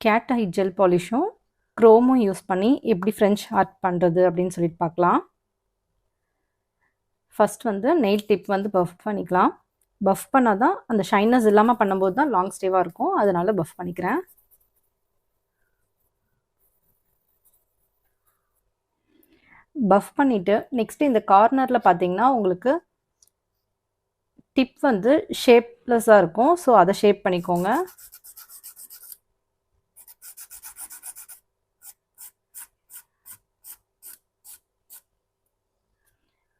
Gate eye gel பாலிஷும் க்ரோமும் use பண்ணி எப்படி French art பண்ணுறது அப்படின்னு சொல்லிட்டு பார்க்கலாம். ஃபர்ஸ்ட் வந்து நெயில் டிப் வந்து பஃப் பண்ணிக்கலாம். பஃப் பண்ணால் தான் அந்த ஷைனஸ் இல்லாமல் பண்ணும்போது தான் லாங் ஸ்டேவாக இருக்கும். அதனால பஃப் பண்ணிக்கிறேன். பஃப் பண்ணிவிட்டு நெக்ஸ்ட் இந்த கார்னரில் பார்த்தீங்கன்னா உங்களுக்கு டிப் வந்து ஷேப்லெஸ்ஸாக இருக்கும். ஸோ அதை ஷேப் பண்ணிக்கோங்க.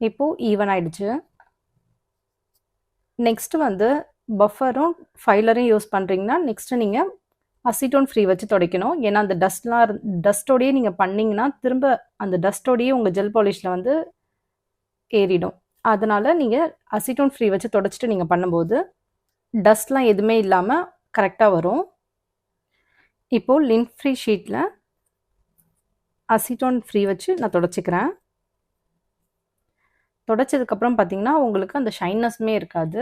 இப்போது ஈவன் ஆயிடுச்சு. நெக்ஸ்ட் வந்து பஃபரும் ஃபைலரையும் யூஸ் பண்ணுறீங்கன்னா நெக்ஸ்ட்டு நீங்கள் அசிட்டோன் ஃப்ரீ வச்சு துடைக்கணும். ஏன்னா அந்த டஸ்ட்டோடையே நீங்கள் பண்ணிங்கன்னா திரும்ப அந்த டஸ்ட்டோடையே உங்கள் ஜெல் பாலிஷில் வந்து ஏறிடும். அதனால் நீங்கள் அசிட்டோன் ஃப்ரீ வச்சு துடைச்சிட்டு நீங்கள் பண்ணும்போது டஸ்ட்லாம் எதுவுமே இல்லாமல் கரெக்டாக வரும். இப்போது லிண்ட் ஃப்ரீ ஷீட்டில் அசிட்டோன் ஃப்ரீ வச்சு நான் துடைச்சிக்கிறேன். துடைச்சதுக்கப்புறம் பார்த்தீங்கன்னா உங்களுக்கு அந்த ஷைனஸ்மே இருக்காது.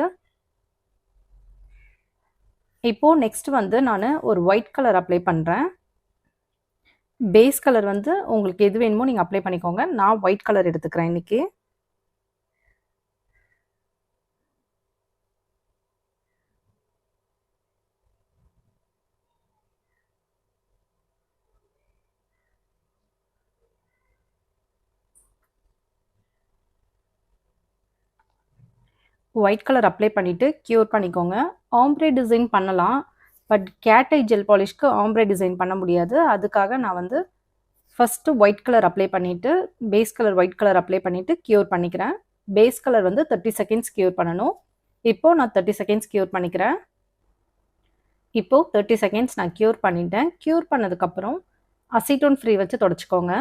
இப்போது நெக்ஸ்ட் வந்து நான் ஒரு ஒயிட் கலர் அப்ளை பண்ணுறேன். பேஸ் கலர் வந்து உங்களுக்கு எது வேணுமோ நீங்கள் அப்ளை பண்ணிக்கோங்க. நான் ஒயிட் கலர் எடுத்துக்கிறேன் இன்றைக்கி. ஒயிட் கலர் அப்ளை பண்ணிவிட்டு க்யூர் பண்ணிக்கோங்க. ஆம்ப்ரே டிசைன் பண்ணலாம். பட் கேட் ஐ ஜெல் பாலிஷ்க்கு ஆம்ப்ரே டிசைன் பண்ண முடியாது. அதுக்காக நான் வந்து ஃபஸ்ட்டு ஒயிட் கலர் அப்ளை பண்ணிவிட்டு base colour white colour apply பண்ணிவிட்டு க்யூர் பண்ணிக்கிறேன். பேஸ் கலர் வந்து 30 செகண்ட்ஸ் க்யூர் பண்ணணும். இப்போது நான் 30 செகண்ட்ஸ் க்யூர் பண்ணிக்கிறேன். இப்போது 30 செகண்ட்ஸ் நான் க்யூர் பண்ணிட்டேன். க்யூர் பண்ணதுக்கப்புறம் அசிட்டோன் ஃப்ரீ வச்சு தொடச்சிக்கோங்க.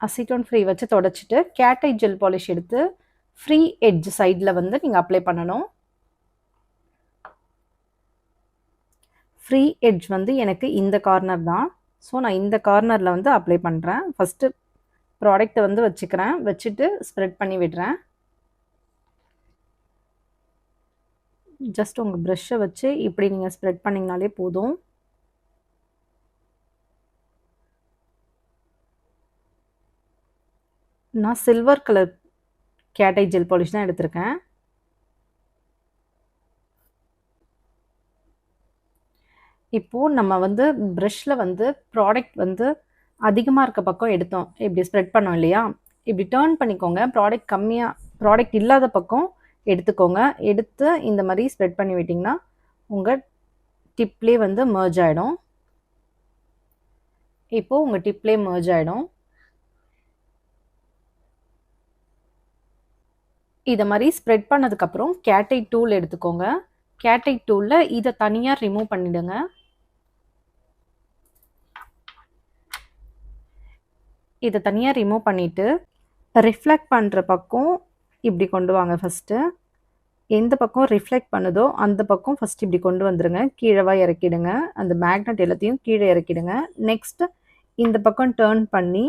அசிட்டோன் ஃப்ரீ வச்சு தொடச்சிட்டு கேட் ஐ ஜெல் பாலிஷ் எடுத்து ஃப்ரீ எட்ஜ் சைடில் வந்து நீங்கள் அப்ளை பண்ணணும். ஃப்ரீ எட்ஜ் வந்து எனக்கு இந்த கார்னர் தான். ஸோ நான் இந்த கார்னரில் வந்து அப்ளை பண்ணுறேன். ஃபஸ்ட்டு ப்ராடக்டை வந்து வச்சுக்கிறேன். வச்சுட்டு ஸ்ப்ரெட் பண்ணி விடுறேன். ஜஸ்ட் உங்கள் ப்ரஷ்ஷை வச்சு இப்படி நீங்கள் ஸ்ப்ரெட் பண்ணிங்கனாலே போதும். நான் silver colour cat eye gel polish தான் எடுத்திருக்கேன். இப்போது நம்ம வந்து ப்ரஷ்ஷில் வந்து ப்ராடக்ட் வந்து அதிகமாக இருக்க பக்கம் எடுத்தோம், இப்படி ஸ்ப்ரெட் பண்ணோம் இல்லையா, இப்படி டேர்ன் பண்ணிக்கோங்க. ப்ராடக்ட் இல்லாத பக்கம் எடுத்துக்கோங்க. எடுத்து இந்த மாதிரி ஸ்ப்ரெட் பண்ணி விட்டிங்கன்னா உங்கள் டிப்லேயே வந்து மர்ஜ் ஆகிடும். இப்போது உங்கள் டிப்லேயே மர்ஜ் ஆகிடும். இதை மாதிரி ஸ்ப்ரெட் பண்ணதுக்கப்புறம் கேட் ஐ டூல் எடுத்துக்கோங்க. கேட் ஐ டூலில் இதை தனியாக ரிமூவ் பண்ணிவிடுங்க. இதை தனியாக ரிமூவ் பண்ணிவிட்டு ரிஃப்ளெக்ட் பண்ணுற பக்கம் இப்படி கொண்டு வாங்க. ஃபஸ்ட்டு எந்த பக்கம் ரிஃப்ளெக்ட் பண்ணுதோ அந்த பக்கம் ஃபஸ்ட் இப்படி கொண்டு வந்துடுங்க. கீழவாக இறக்கிடுங்க. அந்த மேக்னெட் எல்லாத்தையும் கீழே இறக்கிடுங்க. நெக்ஸ்ட் இந்த பக்கம் டேர்ன் பண்ணி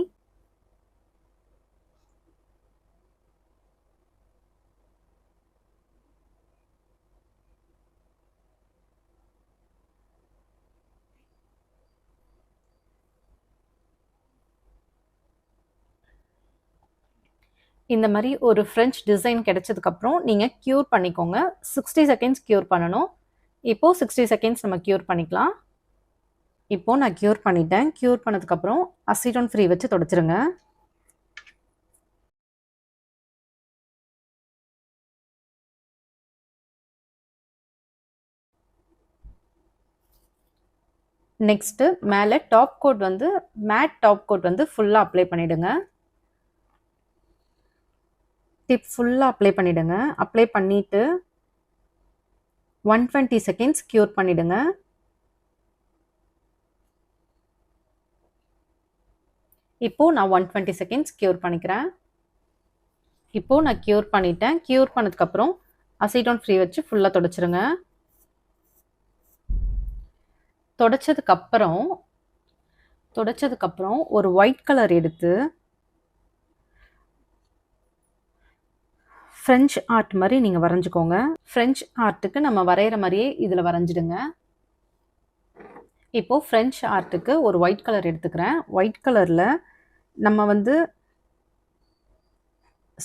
இந்த மாதிரி ஒரு ஃப்ரெஞ்ச் டிசைன் கிடைச்சதுக்கப்புறம் நீங்கள் க்யூர் பண்ணிக்கோங்க. 60 செகண்ட்ஸ் க்யூர் பண்ணணும். இப்போது 60 செகண்ட்ஸ் நம்ம க்யூர் பண்ணிக்கலாம். இப்போது நான் க்யூர் பண்ணிட்டேன். க்யூர் பண்ணதுக்கப்புறம் அசிட்டோன் ஃப்ரீ வச்சு தொடச்சிருங்க. நெக்ஸ்ட்டு மேலே டாப் கோட் வந்து மேட் டாப் கோட் வந்து ஃபுல்லாக அப்ளை பண்ணிவிடுங்க. டிப் ஃபுல்லாக அப்ளை பண்ணிவிடுங்க. அப்ளை பண்ணிவிட்டு 120 செகண்ட்ஸ் க்யூர் பண்ணிவிடுங்க. இப்போது நான் 120 செகண்ட்ஸ் க்யூர் பண்ணிக்கிறேன். இப்போது நான் க்யூர் பண்ணிட்டேன். க்யூர் பண்ணதுக்கப்புறம் அசிட்டோன் ஃப்ரீ வச்சு ஃபுல்லாக தொடச்சிருங்க. தொடச்சதுக்கப்புறம் ஒரு ஒயிட் கலர் எடுத்து ஃப்ரெஞ்ச் ஆர்ட் மாதிரி நீங்கள் வரைஞ்சிக்கோங்க. ஃப்ரெஞ்ச் ஆர்ட்டுக்கு நம்ம வரைகிற மாதிரியே இதில் வரைஞ்சிடுங்க. இப்போது ஃப்ரெஞ்ச் ஆர்ட்டுக்கு ஒரு ஒயிட் கலர் எடுத்துக்கிறேன். ஒயிட் கலரில் நம்ம வந்து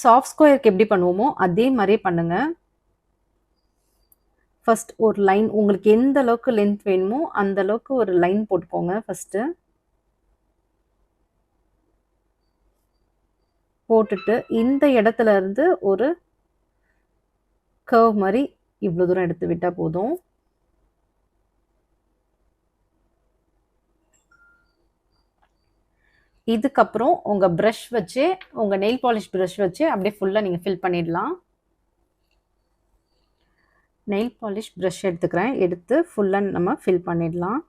சாஃப்ட் ஸ்கொயருக்கு எப்படி பண்ணுவோமோ அதே மாதிரியே பண்ணுங்கள். ஃபர்ஸ்ட் ஒரு லைன், உங்களுக்கு எந்த அளவுக்கு லென்த் வேணுமோ அந்த அளவுக்கு ஒரு லைன் போட்டுக்கோங்க. ஃபஸ்ட்டு போட்டுட்டு இந்த இடத்துல இருந்து ஒரு கர்வ் மாதிரி இவ்வளோ தூரம் எடுத்து விட்டால் போதும். இதுக்கப்புறம் உங்கள் ப்ரஷ் வச்சு, உங்கள் நெயில் பாலிஷ் ப்ரஷ் வச்சு அப்படியே ஃபுல்லாக நீங்கள் ஃபில் பண்ணிடலாம். நெயில் பாலிஷ் ப்ரஷ் எடுத்துக்கிறேன். எடுத்து ஃபுல்லாக நம்ம ஃபில் பண்ணிடலாம்.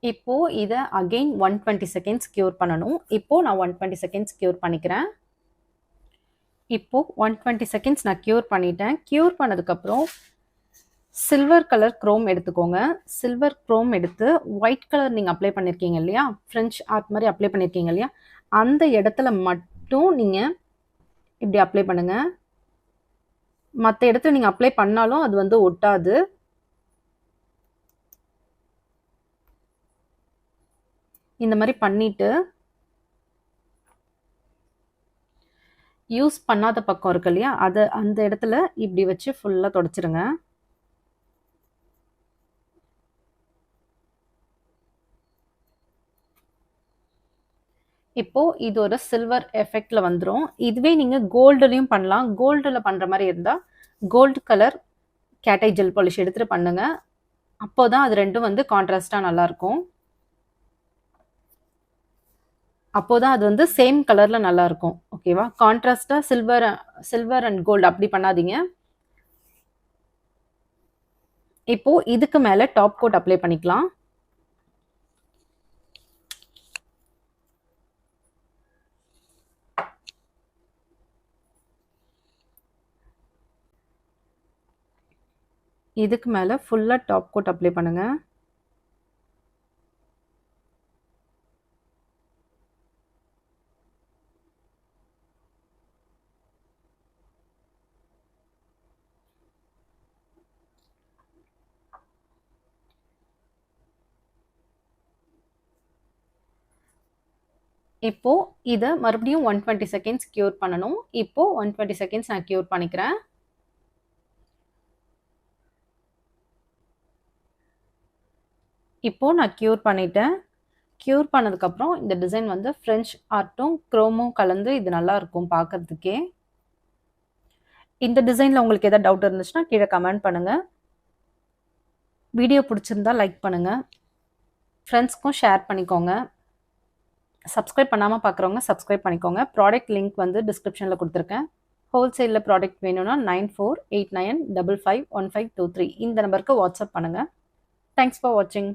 இப்போது இதை அகெயின் 120 செகண்ட்ஸ் க்யூர் பண்ணணும். இப்போது நான் 120 செகண்ட்ஸ் க்யூர் பண்ணிக்கிறேன். இப்போது 120 செகண்ட்ஸ் நான் க்யூர் பண்ணிட்டேன். க்யூர் பண்ணதுக்கப்புறம் சில்வர் கலர் க்ரோம் எடுத்துக்கோங்க. சில்வர் க்ரோம் எடுத்து ஒயிட் கலர் நீங்கள் அப்ளை பண்ணியிருக்கீங்க இல்லையா, ஃப்ரெஞ்ச் ஆர்ட் மாதிரி அப்ளை பண்ணியிருக்கீங்க இல்லையா, அந்த இடத்துல மட்டும் நீங்கள் இப்படி அப்ளை பண்ணுங்கள். மற்ற இடத்துல நீங்கள் அப்ளை பண்ணாலும் அது வந்து ஒட்டாது. இந்த மாதிரி பண்ணிவிட்டு யூஸ் பண்ணாத பக்கம் இருக்கு இல்லையா, அதை அந்த இடத்துல இப்படி வச்சு ஃபுல்லாக தொடச்சிருங்க. இப்போது இது ஒரு சில்வர் எஃபெக்டில் வந்துடும். இதுவே நீங்கள் கோல்டுலேயும் பண்ணலாம். கோல்டில் பண்ணுற மாதிரி இருந்தால் gold colour cat eye gel polish எடுத்துகிட்டு பண்ணுங்கள். அப்போ தான் அது ரெண்டும் வந்து கான்ட்ராஸ்டாக நல்லாயிருக்கும். அப்போதான் அது வந்து சேம் கலரில் நல்லாயிருக்கும். ஓகேவா? கான்ட்ராஸ்டாக சில்வர் அண்ட் கோல்டு அப்படி பண்ணாதீங்க. இப்போது இதுக்கு மேலே டாப் கோட் அப்ளை பண்ணிக்கலாம். இதுக்கு மேலே ஃபுல்லாக டாப் கோட் அப்ளை பண்ணுங்கள். இப்போது இதை மறுபடியும் 120 செகண்ட்ஸ் க்யூர் பண்ணணும். இப்போது 120 செகண்ட்ஸ் நான் க்யூர் பண்ணிக்கிறேன். இப்போது நான் க்யூர் பண்ணிட்டேன். க்யூர் பண்ணதுக்கப்புறம் இந்த டிசைன் வந்து ஃப்ரெஞ்ச் ஆர்ட்டும் க்ரோமும் கலந்து இது நல்லா இருக்கும் பார்க்கறதுக்கே. இந்த டிசைனில் உங்களுக்கு எதாவது டவுட் இருந்துச்சுன்னா கீழே கமெண்ட் பண்ணுங்கள். வீடியோ பிடிச்சிருந்தா லைக் பண்ணுங்கள். ஃப்ரெண்ட்ஸ்க்கும் ஷேர் பண்ணிக்கோங்க. சப்ஸ்கிரைப் பண்ணாமல் பார்க்குறவங்க சப்ஸ்கிரைப் பண்ணிக்கோங்க. ப்ராடக்ட் லிங்க் வந்து டிஸ்கிரிப்ஷனில் கொடுத்துருக்கேன். ஹோல்சேலில் ப்ராடக்ட் வேணும்னா 9489551523 இந்த நம்பருக்கு வாட்ஸ்அப் பண்ணுங்கள். தேங்க்ஸ் ஃபார் வாட்சிங்.